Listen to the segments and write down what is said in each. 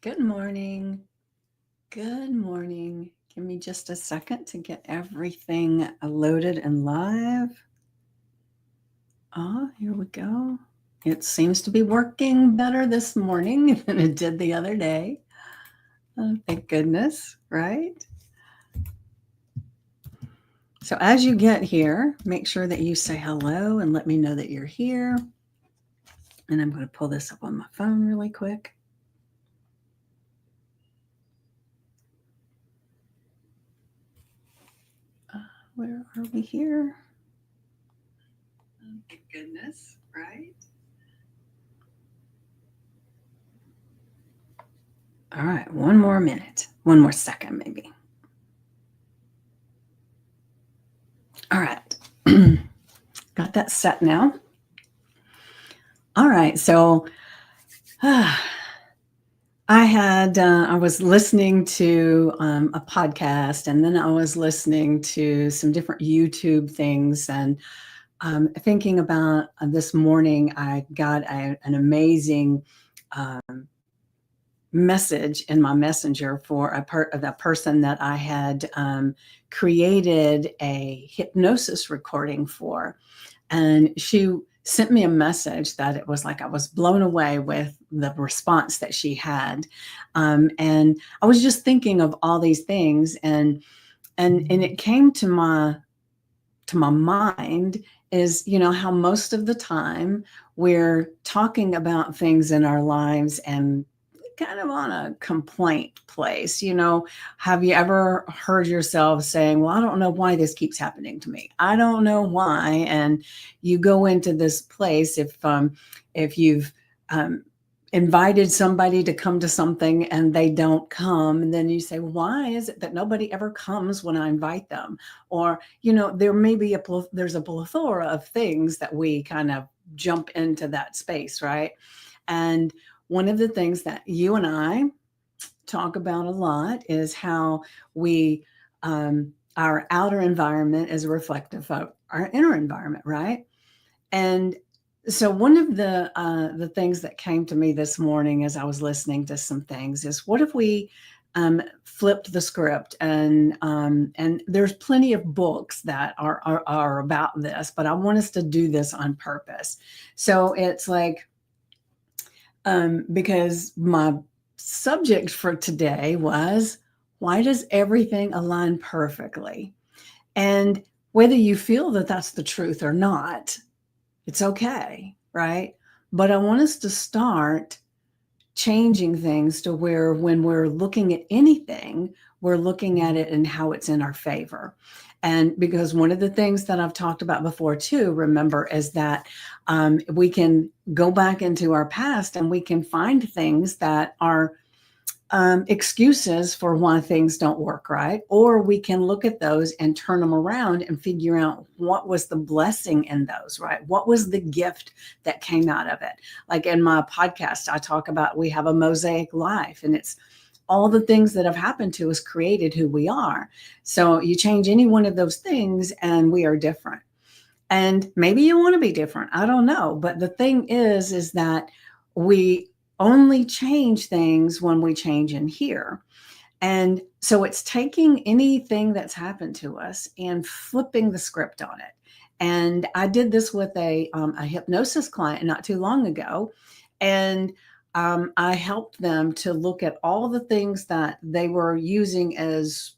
Good morning. Good morning. Give me just a second to get everything loaded and live. Here we go. It seems to be working better this morning than it did the other day. Thank goodness, right? So as you get here, make sure that you say hello and let me know that you're here. And I'm going to pull this up on my phone really quick. Where are we here? Thank goodness, right? All right, one more minute, one more second maybe. All right, got that set now. All right, so I was listening to a podcast, and then I was listening to some different YouTube things, and thinking about this morning, I got an amazing message in my messenger for a person that I had created a hypnosis recording for. And she sent me a message that it was like I was blown away with the response that she had. And I was just thinking of all these things, and it came to my mind is, how most of the time we're talking about things in our lives and kind of on a complaint place. Have you ever heard yourself saying, well, I don't know why this keeps happening to me. I don't know why. And you go into this place if you've invited somebody to come to something and they don't come, and then you say, why is it that nobody ever comes when I invite them? Or, there may be there's a plethora of things that we kind of jump into that space, right? And one of the things that you and I talk about a lot is how we, our outer environment is reflective of our inner environment, right? And so one of the things that came to me this morning as I was listening to some things is, what if we flipped the script? And there's plenty of books that are about this, but I want us to do this on purpose. So it's like, because my subject for today was, why does everything align perfectly? And whether you feel that that's the truth or not, it's okay, right? But I want us to start changing things to where when we're looking at anything, we're looking at it and how it's in our favor. And because one of the things that I've talked about before too, remember, is that we can go back into our past and we can find things that are excuses for why things don't work right. Or we can look at those and turn them around and figure out what was the blessing in those, right? What was the gift that came out of it? Like in my podcast, I talk about we have a mosaic life, and it's all the things that have happened to us created who we are. So you change any one of those things and we are different. And maybe you want to be different. I don't know. But the thing is that we only change things when we change in here. And so it's taking anything that's happened to us and flipping the script on it. And I did this with a hypnosis client not too long ago. And I helped them to look at all the things that they were using as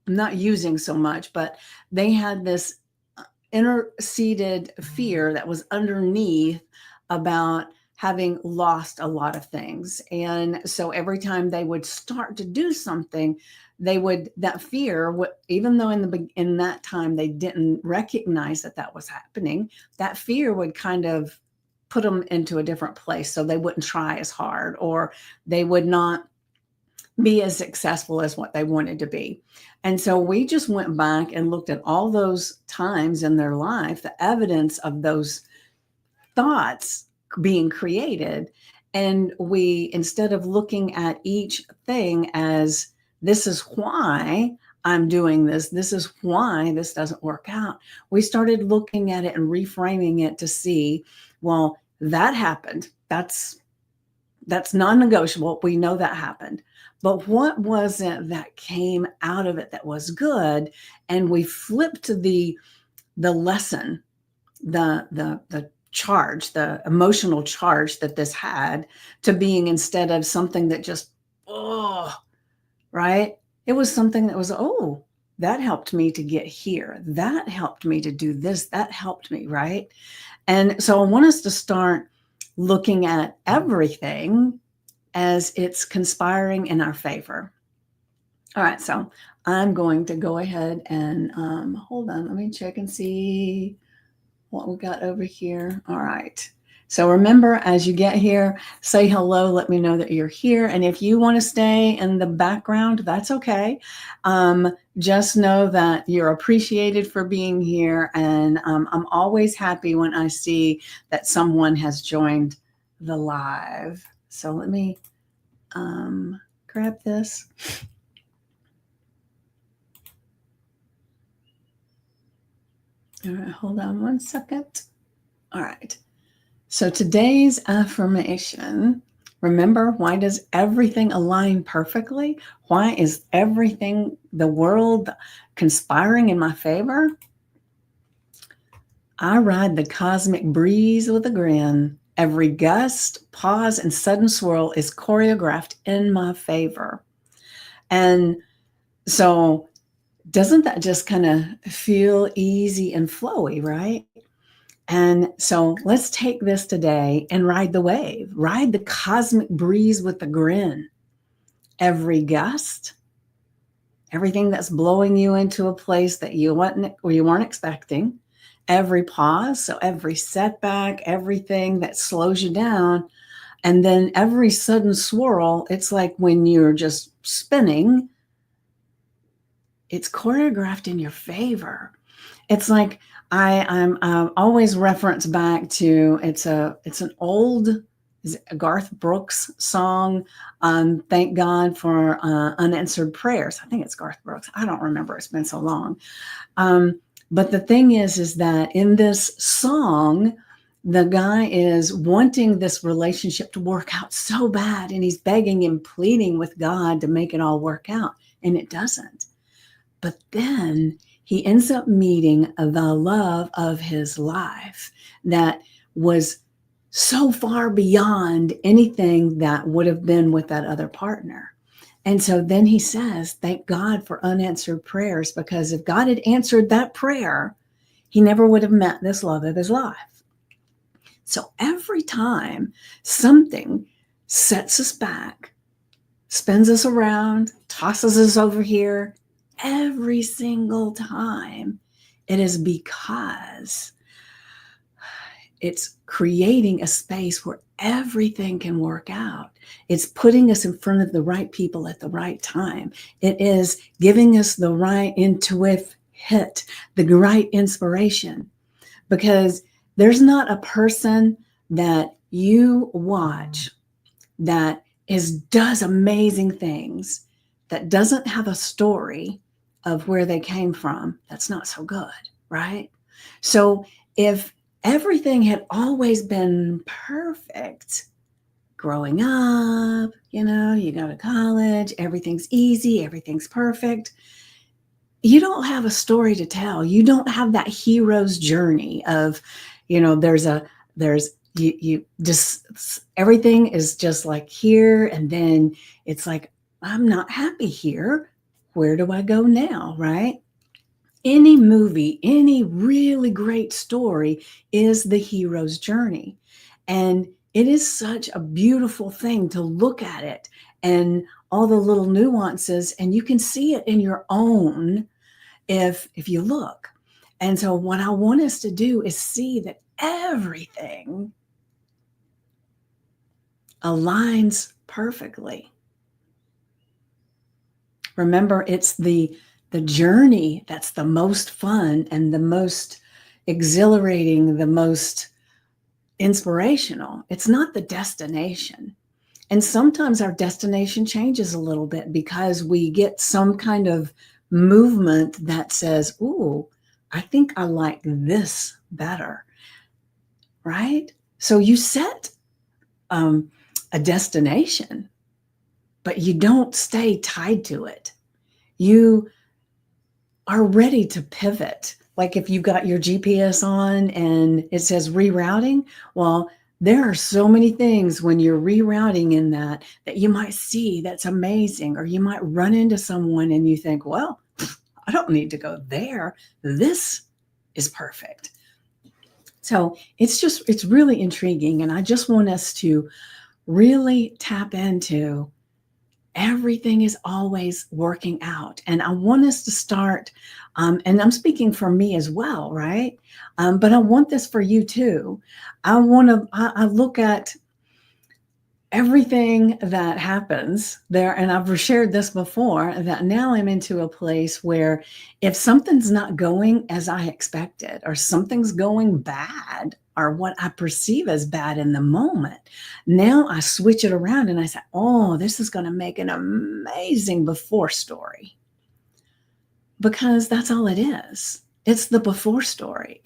not using so much, but they had this inner-seated fear that was underneath about having lost a lot of things. And so every time they would start to do something, that fear, even though in that time they didn't recognize that was happening, that fear would kind of put them into a different place. So they wouldn't try as hard, or they would not be as successful as what they wanted to be. And so we just went back and looked at all those times in their life, the evidence of those thoughts being created. And we, instead of looking at each thing as, this is why I'm doing this, this is why this doesn't work out, we started looking at it and reframing it to see, well, that happened. That's That's non-negotiable. We know that happened. But what was it that came out of it that was good? And we flipped the lesson, the charge, the emotional charge that this had, to being, instead of something that just, oh, right? It was something that was, oh, that helped me to get here. That helped me to do this. That helped me, right? And so I want us to start looking at everything as it's conspiring in our favor. All right, so I'm going to go ahead and hold on. Let me check and see what we got over here. All right. So remember, as you get here, say hello. Let me know that you're here. And if you want to stay in the background, that's okay. Just know that you're appreciated for being here. And I'm always happy when I see that someone has joined the live. So let me grab this. All right, hold on one second. All right. So today's affirmation, remember, why does everything align perfectly? Why is everything, the world, conspiring in my favor? I ride the cosmic breeze with a grin. Every gust, pause, and sudden swirl is choreographed in my favor. And so doesn't that just kind of feel easy and flowy, right? And so let's take this today and ride the wave, ride the cosmic breeze with a grin. Every gust, everything that's blowing you into a place that you weren't expecting, every pause, so every setback, everything that slows you down, and then every sudden swirl, it's like when you're just spinning, it's choreographed in your favor. It's like I'm always reference back to it's an old Garth Brooks song. Thank God for unanswered prayers. I think it's Garth Brooks. I don't remember. It's been so long. But the thing is that in this song, the guy is wanting this relationship to work out so bad, and he's begging and pleading with God to make it all work out, and it doesn't. But then he ends up meeting the love of his life that was so far beyond anything that would have been with that other partner. And so then he says, thank God for unanswered prayers, because if God had answered that prayer, he never would have met this love of his life. So every time something sets us back, spins us around, tosses us over here, every single time, it is because it's creating a space where everything can work out. It's putting us in front of the right people at the right time. It is giving us the right intuitive hit, the right inspiration, because there's not a person that you watch that does amazing things that doesn't have a story of where they came from. That's not so good, right? So if everything had always been perfect growing up, you go to college, everyth's easy, everything's perfect, you don't have a story to tell. You don't have that hero's journey of, you just, everything is just like here. And then it's like, I'm not happy here. Where do I go now? Right? Any movie, any really great story is the hero's journey. And it is such a beautiful thing to look at it and all the little nuances, and you can see it in your own if you look. And so what I want us to do is see that everything aligns perfectly. Remember, it's the journey that's the most fun and the most exhilarating, the most inspirational. It's not the destination. And sometimes our destination changes a little bit because we get some kind of movement that says, ooh, I think I like this better, right? So you set a destination, but you don't stay tied to it. You are ready to pivot. Like if you've got your GPS on and it says rerouting, well, there are so many things when you're rerouting in that you might see that's amazing, or you might run into someone and you think, well, I don't need to go there. This is perfect. So it's really intriguing. And I just want us to really tap into everything is always working out. And I want us to start, and I'm speaking for me as well, right? But I want this for you too. I look at everything that happens there, and I've shared this before, that now I'm into a place where if something's not going as I expected, or something's going bad, or what I perceive as bad in the moment, now I switch it around and I say, oh, this is going to make an amazing before story. Because that's all it is. It's the before story.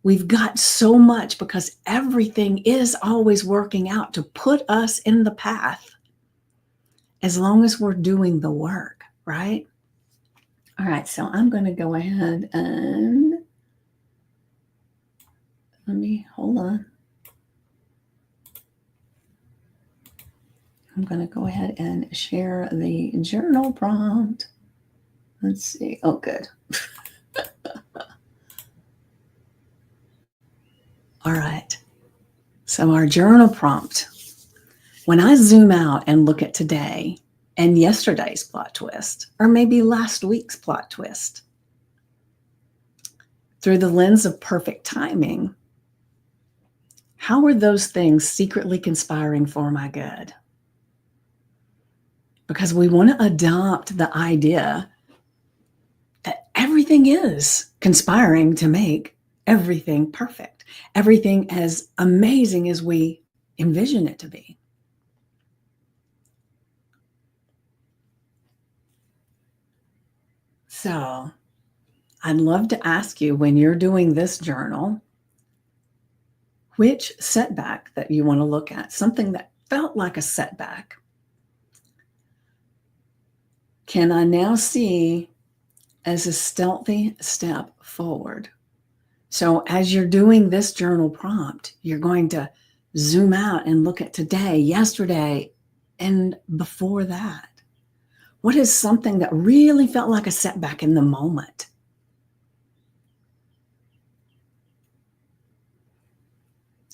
We've got so much, because everything is always working out to put us in the path as long as we're doing the work, right? All right, so I'm going to go ahead and hold on. I'm going to go ahead and share the journal prompt. Let's see. Oh, good. All right. So our journal prompt, when I zoom out and look at today and yesterday's plot twist, or maybe last week's plot twist, through the lens of perfect timing, how are those things secretly conspiring for my good? Because we want to adopt the idea that everything is conspiring to make everything perfect, everything as amazing as we envision it to be. So I'd love to ask you, when you're doing this journal, which setback that you want to look at, something that felt like a setback, can I now see as a stealthy step forward? So as you're doing this journal prompt, you're going to zoom out and look at today, yesterday, and before that. What is something that really felt like a setback in the moment?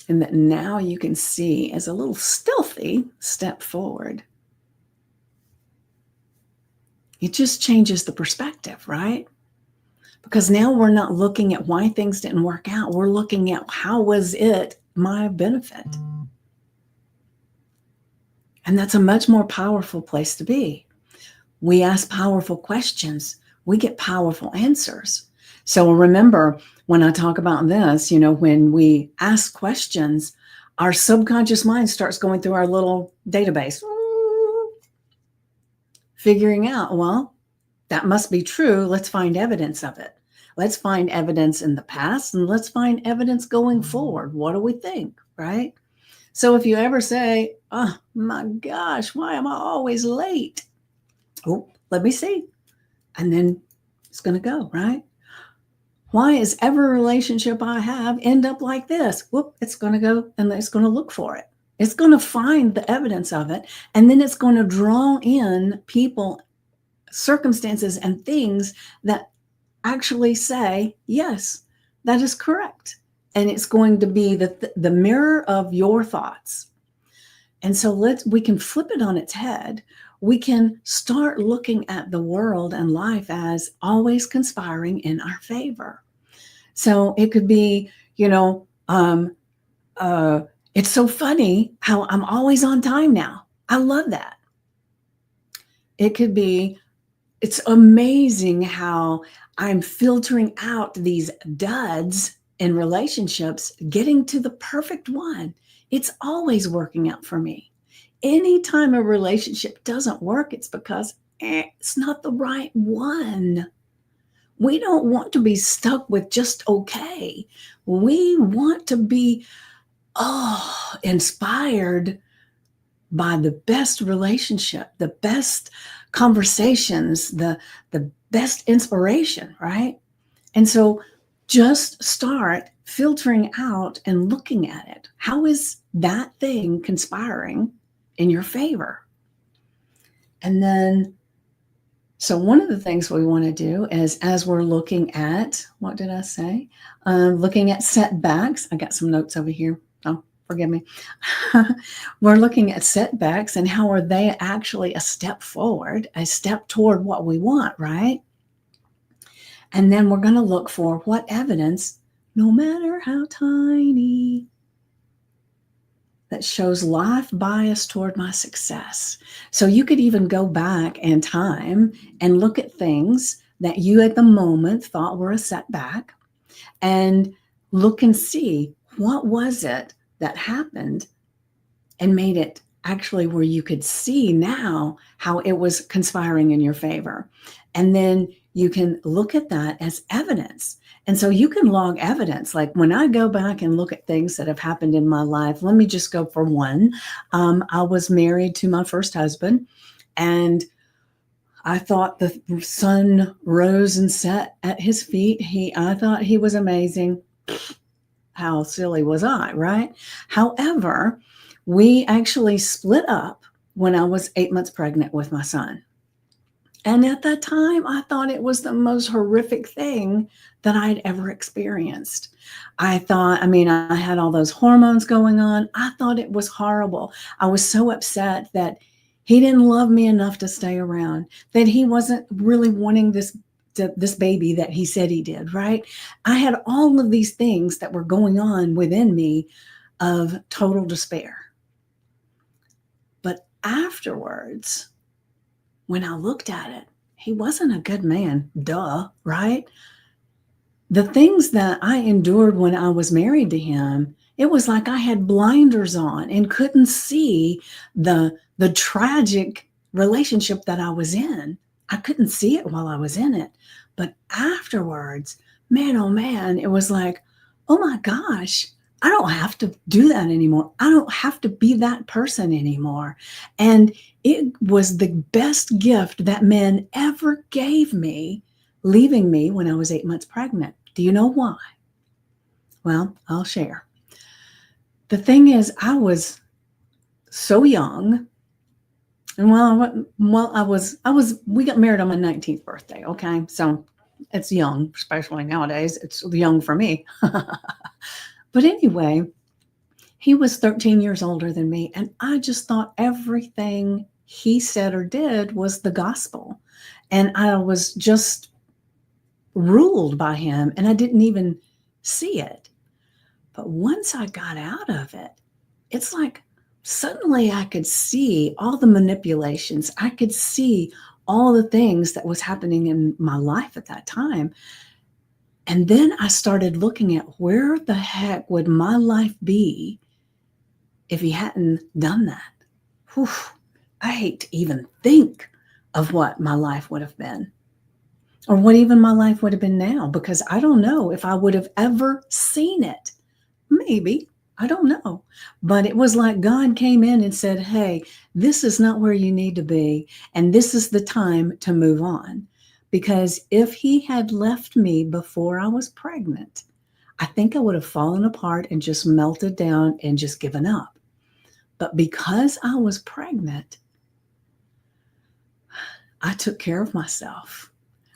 And that now you can see as a little stealthy step forward. It just changes the perspective, right? Because now we're not looking at why things didn't work out. We're looking at how was it my benefit? And that's a much more powerful place to be. We ask powerful questions, we get powerful answers. So remember, when I talk about this, when we ask questions, our subconscious mind starts going through our little database, figuring out, well, that must be true. Let's find evidence of it. Let's find evidence in the past, and let's find evidence going forward. What do we think, right? So if you ever say, oh my gosh, why am I always late? Oh, let me see. And then it's going to go, right? Why is every relationship I have end up like this? Whoop, it's going to go, and it's going to look for it. It's going to find the evidence of it. And then it's going to draw in people, circumstances, and things that actually say, yes, that is correct. And it's going to be the mirror of your thoughts. And so we can flip it on its head. We can start looking at the world and life as always conspiring in our favor. So it could be, it's so funny how I'm always on time now. I love that. It could be, it's amazing how I'm filtering out these duds in relationships, getting to the perfect one. It's always working out for me. Anytime a relationship doesn't work, it's because it's not the right one. We don't want to be stuck with just okay. We want to be, inspired by the best relationship, the best conversations, the best inspiration, right? And so just start filtering out and looking at it. How is that thing conspiring in your favor? And then, so one of the things we want to do is, as we're looking at, what did I say? Looking at setbacks. I got some notes over here. Oh, forgive me. We're looking at setbacks and how are they actually a step forward, a step toward what we want, right? And then we're going to look for what evidence, no matter how tiny, that shows life bias toward my success. So you could even go back in time and look at things that you at the moment thought were a setback and look and see what was it that happened and made it actually where you could see now how it was conspiring in your favor. And then you can look at that as evidence. And so you can log evidence. Like when I go back and look at things that have happened in my life, let me just go for one. I was married to my first husband, and I thought the sun rose and set at his feet. I thought he was amazing. How silly was I, right? However, we actually split up when I was 8 months pregnant with my son. And at that time, I thought it was the most horrific thing that I'd ever experienced. I thought, I mean, I had all those hormones going on. I thought it was horrible. I was so upset that he didn't love me enough to stay around, that he wasn't really wanting this baby that he said he did, right? I had all of these things that were going on within me of total despair. But afterwards, when I looked at it, he wasn't a good man, duh, right? The things that I endured when I was married to him, it was like I had blinders on and couldn't see the tragic relationship that I was in. I couldn't see it while I was in it. But afterwards, man, oh man, it was like, oh my gosh, I don't have to do that anymore. I don't have to be that person anymore. And it was the best gift that men ever gave me, leaving me when I was 8 months pregnant. Do you know why? Well, I'll share. The thing is, I was so young. And we got married on my 19th birthday. Okay. So it's young, especially nowadays. It's young for me. But anyway, he was 13 years older than me. And I just thought everything he said or did was the gospel. And I was just ruled by him, and I didn't even see it. But once I got out of it, it's like suddenly I could see all the manipulations. I could see all the things that was happening in my life at that time. And then I started looking at where the heck would my life be if he hadn't done that. Whew, I hate to even think of what my life would have been, or what even my life would have been now, because I don't know if I would have ever seen it. Maybe, I don't know. But it was like God came in and said, hey, this is not where you need to be. And this is the time to move on. Because if he had left me before I was pregnant, I think I would have fallen apart and just melted down and just given up. But because I was pregnant, I took care of myself.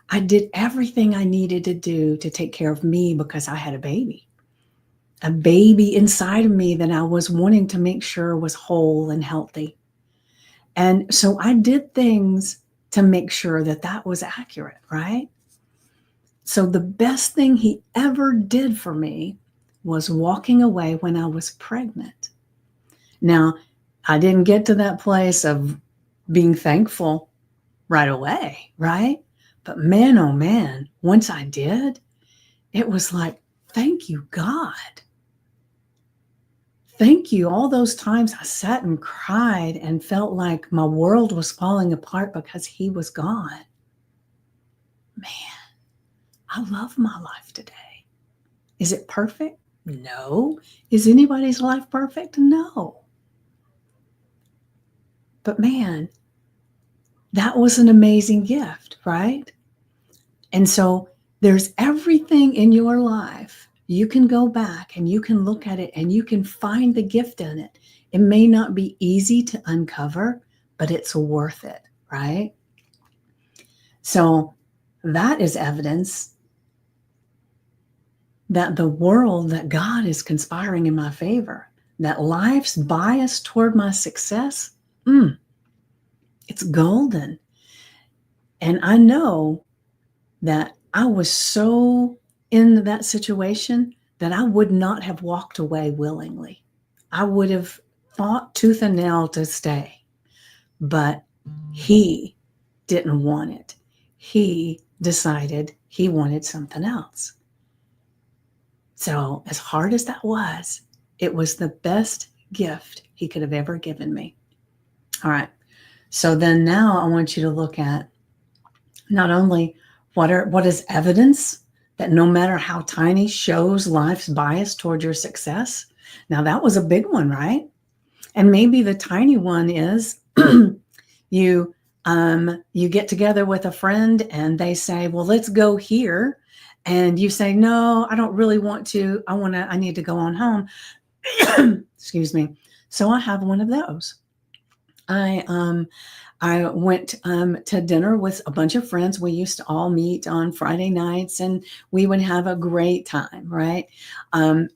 I did everything I needed to do to take care of me because I had a baby inside of me that I was wanting to make sure was whole and healthy. And so I did things to make sure that that was accurate, right? So the best thing he ever did for me was walking away when I was pregnant. Now, I didn't get to that place of being thankful right away, right? But man, oh man, once I did, it was like, thank you, God. Thank you. All those times I sat and cried and felt like my world was falling apart because he was gone. Man, I love my life today. Is it perfect? No. Is anybody's life perfect? No. But man, that was an amazing gift, right? And so there's everything in your life. You can go back and you can look at it and you can find the gift in it. It may not be easy to uncover, but it's worth it, right? So that is evidence that the world, that God is conspiring in my favor, that life's bias toward my success, it's golden. And I know that I was so in that situation that I would not have walked away willingly. I would have fought tooth and nail to stay, but he didn't want it. He decided he wanted something else. So as hard as that was, it was the best gift he could have ever given me. All right. So then now I want you to look at not only what is evidence that no matter how tiny shows life's bias toward your success. Now that was a big one, right? And maybe the tiny one is you get together with a friend and they say, well, let's go here. And you say, no, I don't really want to. I need to go on home. Excuse me. So I have one of those. I went to dinner with a bunch of friends. We used to all meet on Friday nights and we would have a great time, right?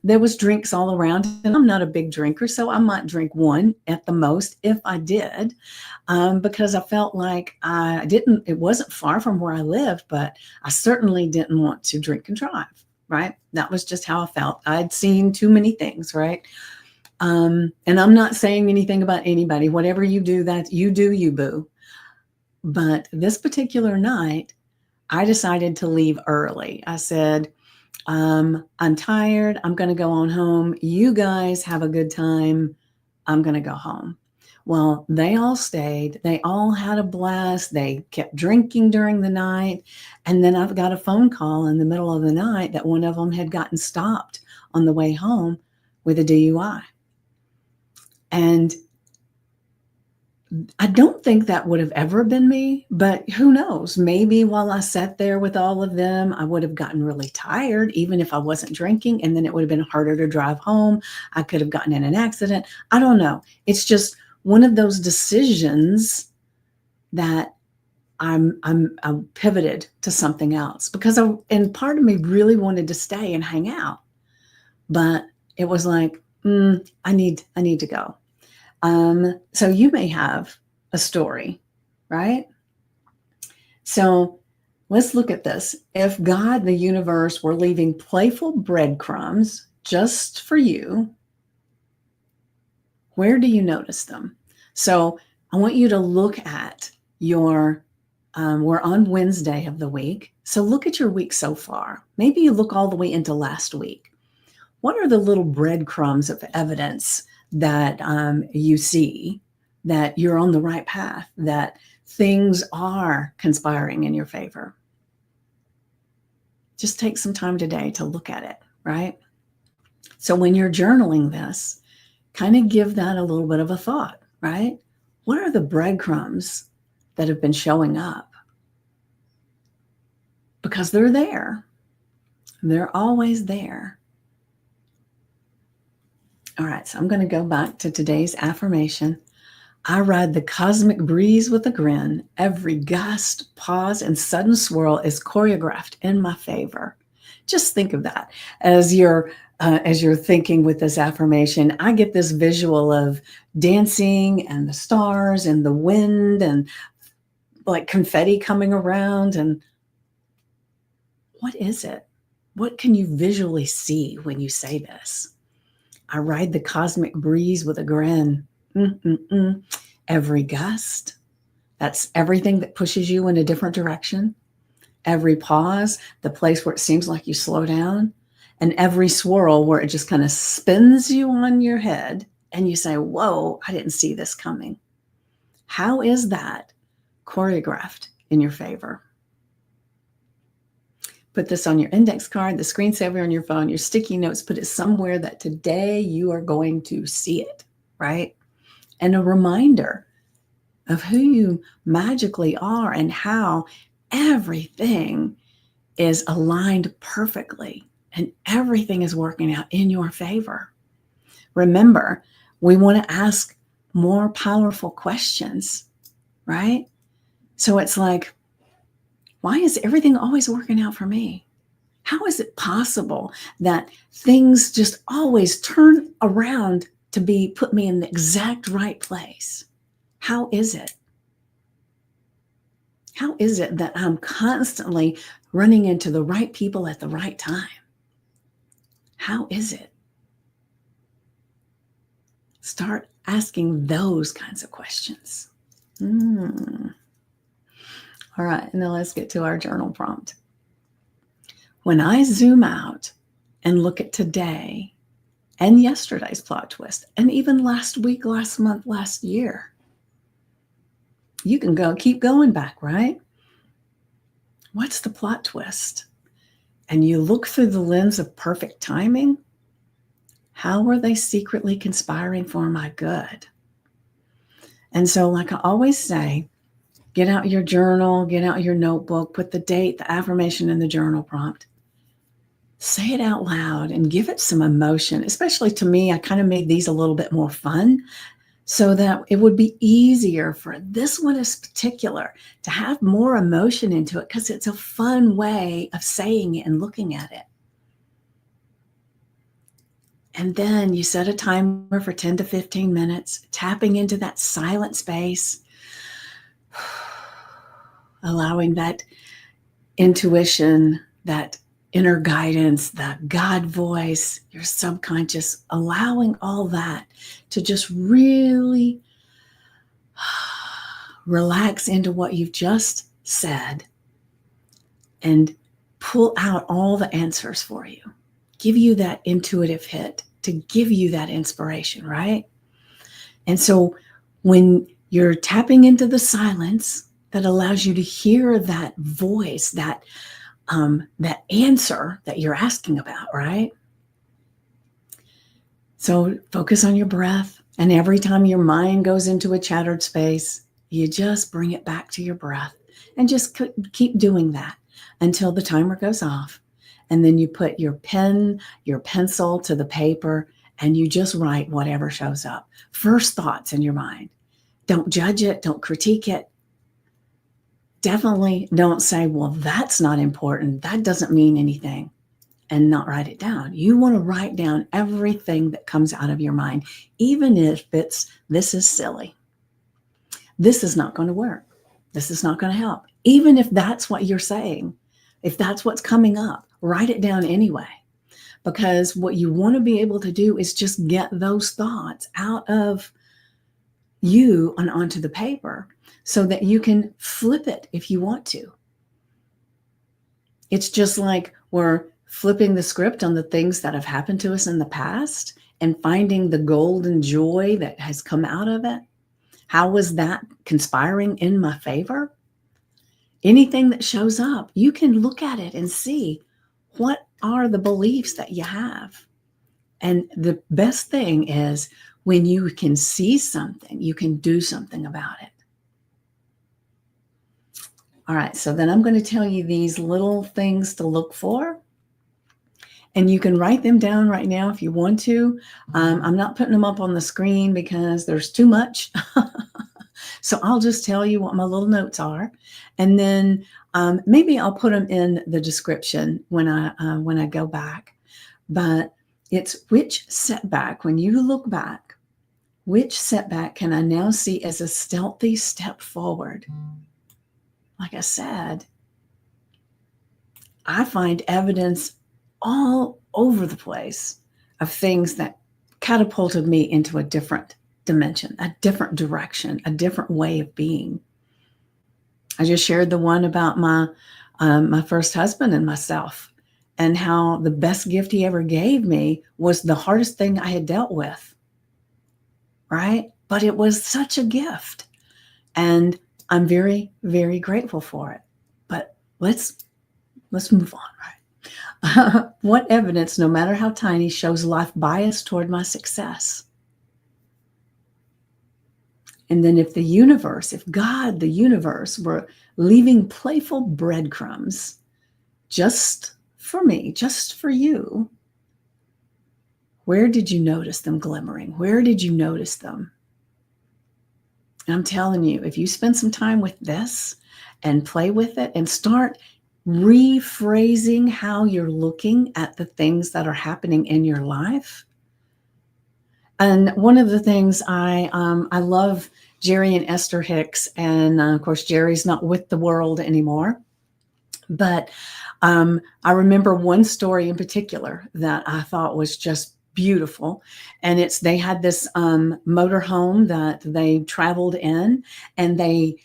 There was drinks all around, and I'm not a big drinker, so I might drink one at the most if I did, because I felt like it wasn't far from where I lived, but I certainly didn't want to drink and drive, right? That was just how I felt. I'd seen too many things, right? And I'm not saying anything about anybody. Whatever you do, that you do, you boo. But this particular night, I decided to leave early. I said, I'm tired. I'm going to go on home. You guys have a good time. I'm going to go home. Well, they all stayed. They all had a blast. They kept drinking during the night. And then I've got a phone call in the middle of the night that one of them had gotten stopped on the way home with a DUI. And I don't think that would have ever been me, but who knows? Maybe while I sat there with all of them, I would have gotten really tired, even if I wasn't drinking, and then it would have been harder to drive home. I could have gotten in an accident. I don't know. It's just one of those decisions that I'm pivoted to something else because and part of me really wanted to stay and hang out, but it was like, I need to go. So you may have a story, right? So let's look at this. If God, the universe, were leaving playful breadcrumbs just for you, where do you notice them? So I want you to look at we're on Wednesday of the week. So look at your week so far. Maybe you look all the way into last week. What are the little breadcrumbs of evidence that you see that you're on the right path, that things are conspiring in your favor? Just take some time today to look at it, right? So when you're journaling this, kind of give that a little bit of a thought, right? What are the breadcrumbs that have been showing up? Because they're there. They're always there. All right, so I'm going to go back to today's affirmation. I ride the cosmic breeze with a grin. Every gust, pause, and sudden swirl is choreographed in my favor. Just think of that as you're thinking with this affirmation. I get this visual of dancing and the stars and the wind and like confetti coming around. And what is it? What can you visually see when you say this? I ride the cosmic breeze with a grin. Every gust, that's everything that pushes you in a different direction. Every pause, the place where it seems like you slow down. And every swirl where it just kind of spins you on your head and you say, whoa, I didn't see this coming. How is that choreographed in your favor? Put this on your index card, the screensaver on your phone, your sticky notes, put it somewhere that today you are going to see it, right? And a reminder of who you magically are and how everything is aligned perfectly and everything is working out in your favor. Remember, we want to ask more powerful questions, right? So it's like, why is everything always working out for me? How is it possible that things just always turn around to put me in the exact right place? How is it? How is it that I'm constantly running into the right people at the right time? How is it? Start asking those kinds of questions. All right, now let's get to our journal prompt. When I zoom out and look at today and yesterday's plot twist, and even last week, last month, last year, you can keep going back, right? What's the plot twist? And you look through the lens of perfect timing. How are they secretly conspiring for my good? And so, like I always say, get out your journal, get out your notebook, put the date, the affirmation in the journal prompt. Say it out loud and give it some emotion. Especially to me, I kind of made these a little bit more fun so that it would be easier for this one in particular to have more emotion into it because it's a fun way of saying it and looking at it. And then you set a timer for 10 to 15 minutes, tapping into that silent space, allowing that intuition, that inner guidance, that God voice, your subconscious, allowing all that to just really relax into what you've just said and pull out all the answers for you. Give you that intuitive hit to give you that inspiration, right? And so when you're tapping into the silence that allows you to hear that voice, that answer that you're asking about, right? So focus on your breath. And every time your mind goes into a chattered space, you just bring it back to your breath and just keep doing that until the timer goes off. And then you put your pen, your pencil to the paper, and you just write whatever shows up. First thoughts in your mind. Don't judge it. Don't critique it. Definitely don't say, well, that's not important. That doesn't mean anything, and not write it down. You want to write down everything that comes out of your mind, even if this is silly. This is not going to work. This is not going to help. Even if that's what you're saying, if that's what's coming up, write it down anyway. Because what you want to be able to do is just get those thoughts out of you and onto the paper so that you can flip it if you want to. It's just like we're flipping the script on the things that have happened to us in the past and finding the golden joy that has come out of it. How was that conspiring in my favor? Anything that shows up, you can look at it and see what are the beliefs that you have. And the best thing is when you can see something, you can do something about it. All right, so then I'm going to tell you these little things to look for. And you can write them down right now if you want to. I'm not putting them up on the screen because there's too much. So I'll just tell you what my little notes are. And then maybe I'll put them in the description when I go back. But it's which setback, when you look back, which setback can I now see as a stealthy step forward? Like I said, I find evidence all over the place of things that catapulted me into a different dimension, a different direction, a different way of being. I just shared the one about my first husband and myself, and how the best gift he ever gave me was the hardest thing I had dealt with, right? But it was such a gift, and I'm very, very grateful for it. But let's move on, right? What evidence, no matter how tiny, shows life bias toward my success? And then if God, the universe, were leaving playful breadcrumbs just for me, just for you, where did you notice them glimmering? Where did you notice them? And I'm telling you, if you spend some time with this and play with it and start rephrasing how you're looking at the things that are happening in your life. And one of the things I love Jerry and Esther Hicks, and of course Jerry's not with the world anymore, but I remember one story in particular that I thought was just beautiful, and they had this motor home that they traveled in, and they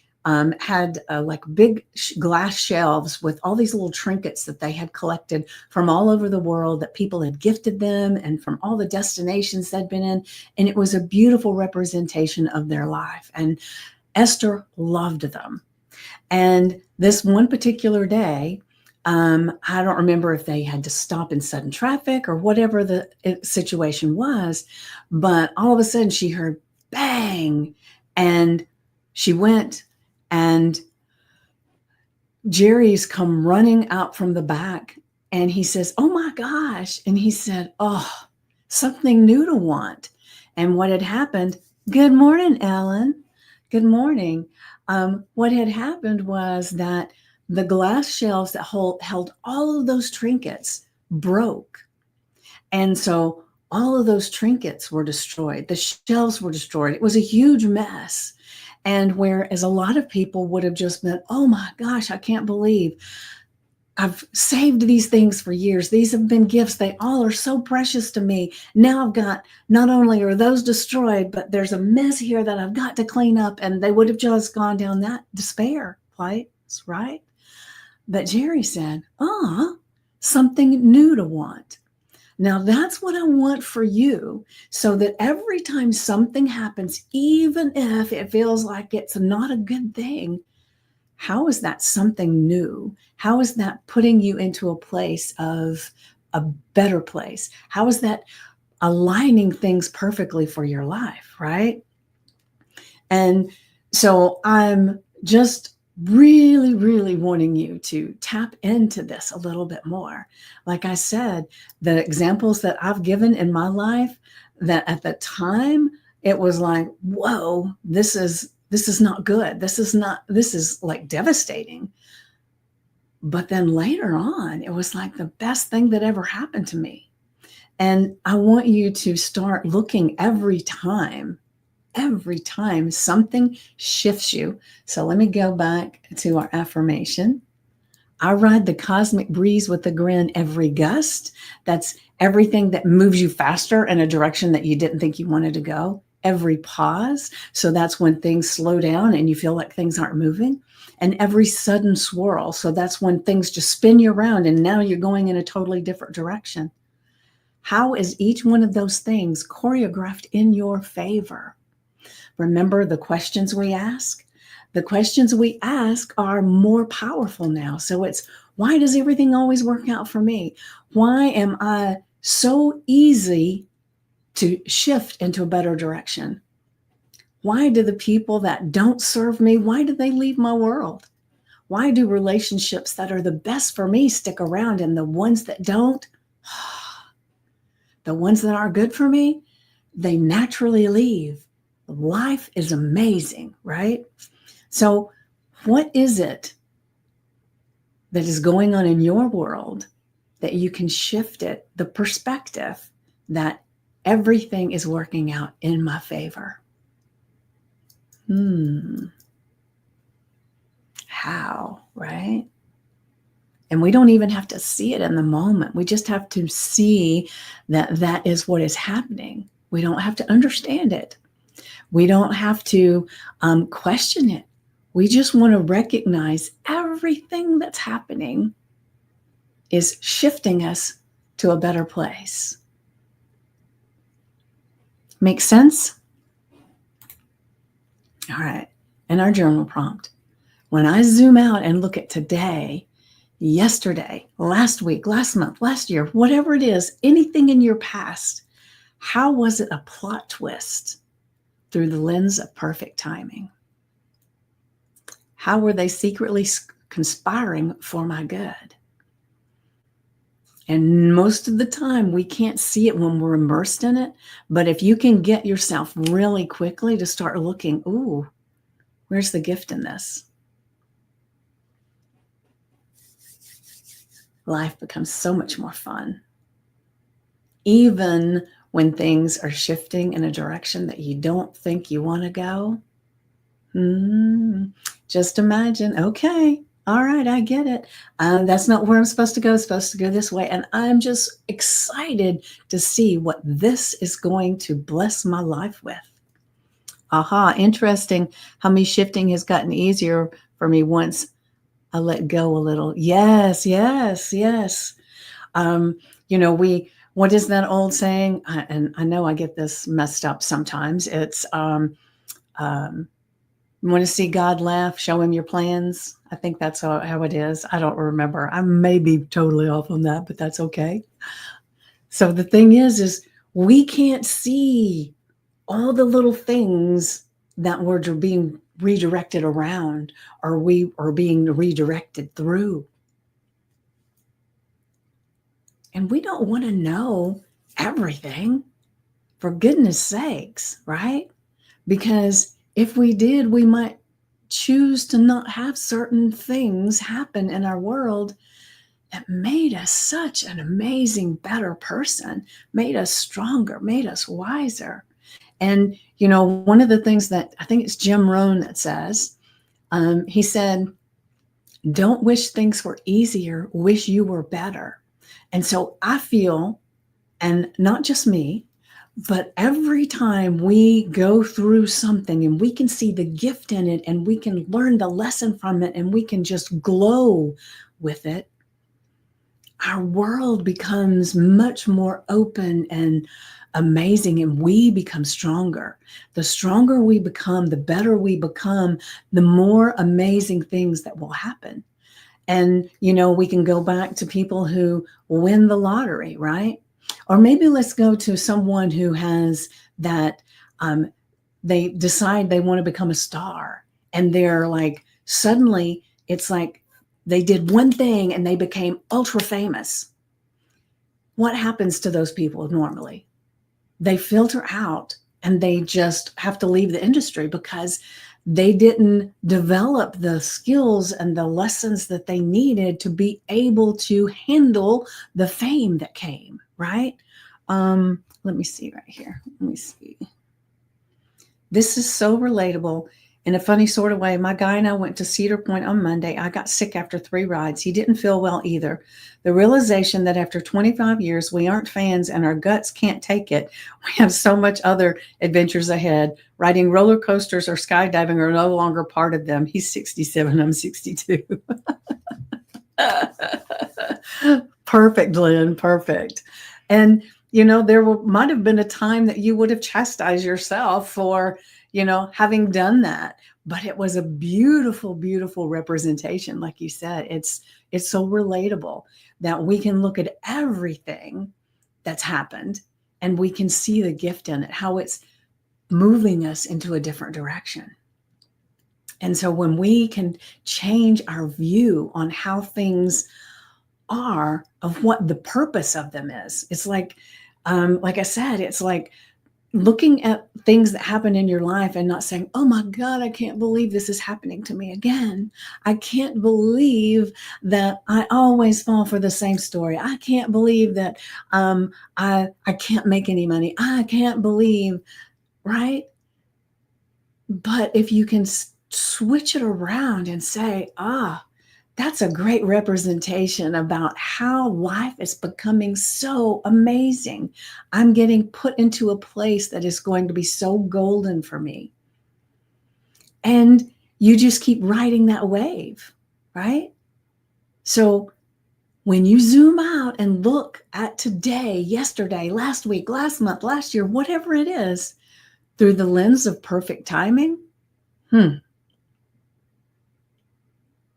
had like big glass shelves with all these little trinkets that they had collected from all over the world that people had gifted them and from all the destinations they'd been in. And it was a beautiful representation of their life. And Esther loved them. And this one particular day, I don't remember if they had to stop in sudden traffic or whatever the situation was, but all of a sudden she heard bang, and she went, and Jerry's come running out from the back, and he says, "Oh my gosh." And he said, "Oh, something new to want." And what had happened, good morning, Ellen. Good morning. What had happened was that the glass shelves that held all of those trinkets broke. And so all of those trinkets were destroyed. The shelves were destroyed. It was a huge mess. And whereas a lot of people would have just been, "Oh my gosh, I can't believe I've saved these things for years. These have been gifts. They all are so precious to me. Now I've got, not only are those destroyed, but there's a mess here that I've got to clean up." And they would have just gone down that despair place, right? But Jerry said, something new to want. Now that's what I want for you, so that every time something happens, even if it feels like it's not a good thing, how is that something new? How is that putting you into a place of a better place? How is that aligning things perfectly for your life, right? And so I'm just really, really wanting you to tap into this a little bit more. Like I said, the examples that I've given in my life, that at the time it was like, whoa, this is not good. This is like devastating. But then later on, it was like the best thing that ever happened to me. And I want you to start looking every time something shifts you. So let me go back to our affirmation. I ride the cosmic breeze with a grin every gust. That's everything that moves you faster in a direction that you didn't think you wanted to go. Every pause. So that's when things slow down and you feel like things aren't moving. And every sudden swirl. So that's when things just spin you around and now you're going in a totally different direction. How is each one of those things choreographed in your favor? Remember the questions we ask? The questions we ask are more powerful now. So it's, why does everything always work out for me? Why am I so easy to shift into a better direction? Why do the people that don't serve me, why do they leave my world? Why do relationships that are the best for me stick around, and the ones that don't, the ones that are good for me, they naturally leave? Life is amazing, right? So what is it that is going on in your world that you can shift it, the perspective that everything is working out in my favor? How, right? And we don't even have to see it in the moment. We just have to see that that is what is happening. We don't have to understand it. We don't have to question it. We just want to recognize everything that's happening is shifting us to a better place. Make sense? All right. And our journal prompt. When I zoom out and look at today, yesterday, last week, last month, last year, whatever it is, anything in your past, how was it a plot twist? through the lens of perfect timing. How were they secretly conspiring for my good? And most of the time, we can't see it when we're immersed in it. But if you can get yourself really quickly to start looking, ooh, where's the gift in this? Life becomes so much more fun. Even when things are shifting in a direction that you don't think you want to go. Just imagine, okay, all right, I get it. That's not where I'm supposed to go. I'm supposed to go this way. And I'm just excited to see what this is going to bless my life with. Aha, interesting how me shifting has gotten easier for me once I let go a little. Yes, yes, yes. What is that old saying? And I know I get this messed up sometimes. It's, you want to see God laugh, show him your plans. I think that's how it is. I don't remember. I may be totally off on that, but that's okay. So the thing is we can't see all the little things that we're being redirected around, or we are being redirected through. And we don't want to know everything, for goodness sakes, right? Because if we did, we might choose to not have certain things happen in our world that made us such an amazing, better person, made us stronger, made us wiser. And, one of the things that I think it's Jim Rohn that says, he said, don't wish things were easier, wish you were better. And so I feel, and not just me, but every time we go through something and we can see the gift in it and we can learn the lesson from it and we can just glow with it, our world becomes much more open and amazing, and we become stronger. The stronger we become, the better we become, the more amazing things that will happen. And, we can go back to people who win the lottery, right? Or maybe let's go to someone who has that, they decide they want to become a star, and they're like, suddenly it's like they did one thing and they became ultra famous. What happens to those people normally? They filter out and they just have to leave the industry because they didn't develop the skills and the lessons that they needed to be able to handle the fame that came, right? Let me see right here. Let me see. This is so relatable in a funny sort of way. My guy and I went to Cedar Point on Monday. I got sick after 3 rides. He didn't feel well either. The realization that after 25 years, we aren't fans and our guts can't take it. We have so much other adventures ahead. Riding roller coasters or skydiving are no longer part of them. He's 67. I'm 62. Perfect, Lynn. Perfect. And there might have been a time that you would have chastised yourself for, having done that. But it was a beautiful, beautiful representation. Like you said, it's so relatable that we can look at everything that's happened and we can see the gift in it, how it's moving us into a different direction. And so when we can change our view on how things are, of what the purpose of them is, it's like I said, it's like looking at things that happen in your life and not saying, oh my God, I can't believe this is happening to me again. I can't believe that I always fall for the same story. I can't believe that I can't make any money. I can't believe, right? But if you can switch it around and say, that's a great representation about how life is becoming so amazing. I'm getting put into a place that is going to be so golden for me. And you just keep riding that wave, right? So when you zoom out and look at today, yesterday, last week, last month, last year, whatever it is, through the lens of perfect timing,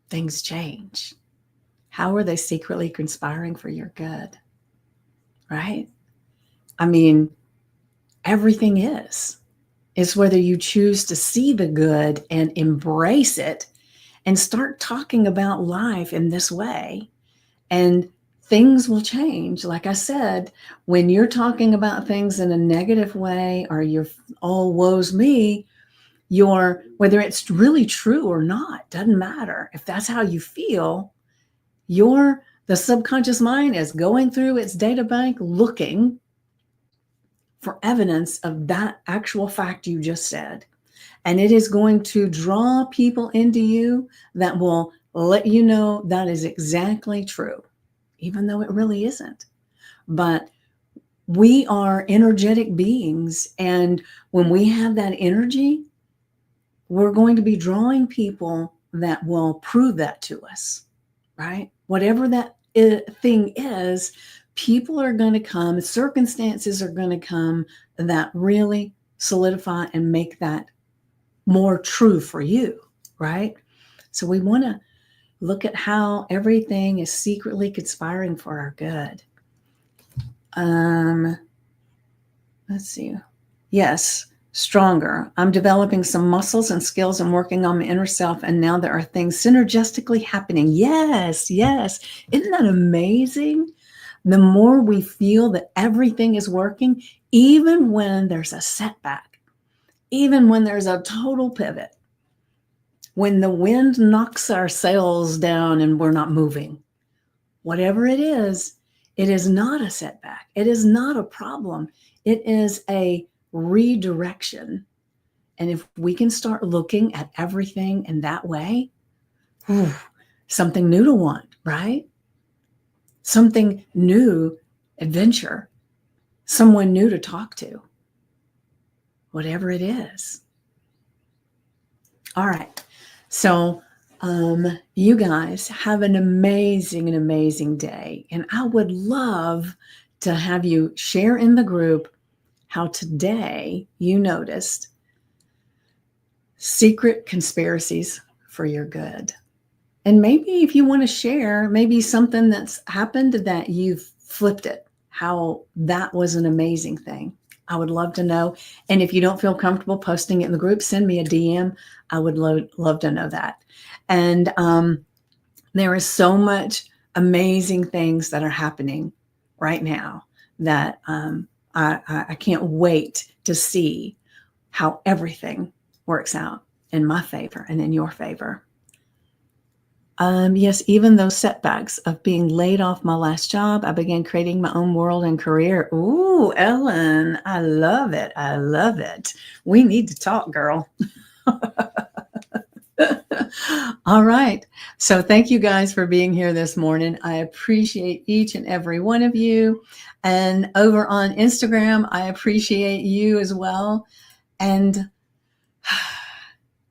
things change. How are they secretly conspiring for your good? Right? I mean, everything is. It's whether you choose to see the good and embrace it and start talking about life in this way. And things will change. Like I said, when you're talking about things in a negative way, or you're, oh, woe's me, whether it's really true or not, doesn't matter. If that's how you feel, the subconscious mind is going through its data bank looking for evidence of that actual fact you just said. And it is going to draw people into you that will let you know that is exactly true, even though it really isn't. But we are energetic beings. And when we have that energy, we're going to be drawing people that will prove that to us, right? Whatever that thing is, people are going to come, circumstances are going to come that really solidify and make that more true for you, right? So we want to look at how everything is secretly conspiring for our good. Let's see. Yes, stronger. I'm developing some muscles and skills and working on my inner self. And now there are things synergistically happening. Yes, yes. Isn't that amazing? The more we feel that everything is working, even when there's a setback, even when there's a total pivot, when the wind knocks our sails down and we're not moving, whatever it is not a setback. It is not a problem. It is a redirection. And if we can start looking at everything in that way, something new to want, right? Something new, adventure, someone new to talk to, whatever it is. All right. So you guys have an amazing day. And I would love to have you share in the group how today you noticed secret conspiracies for your good. And maybe if you want to share, maybe something that's happened that you've flipped it, how that was an amazing thing. I would love to know. And if you don't feel comfortable posting it in the group, send me a DM. I would love to know that. And there is so much amazing things that are happening right now that I can't wait to see how everything works out in my favor and in your favor. Yes, even those setbacks of being laid off my last job, I began creating my own world and career. Ooh, Ellen, I love it. I love it. We need to talk, girl. All right. So thank you guys for being here this morning. I appreciate each and every one of you. And over on Instagram, I appreciate you as well. And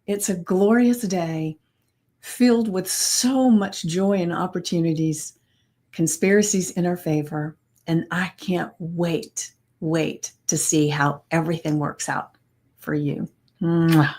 it's a glorious day filled with so much joy and opportunities, conspiracies in our favor. And I can't wait to see how everything works out for you. Mwah.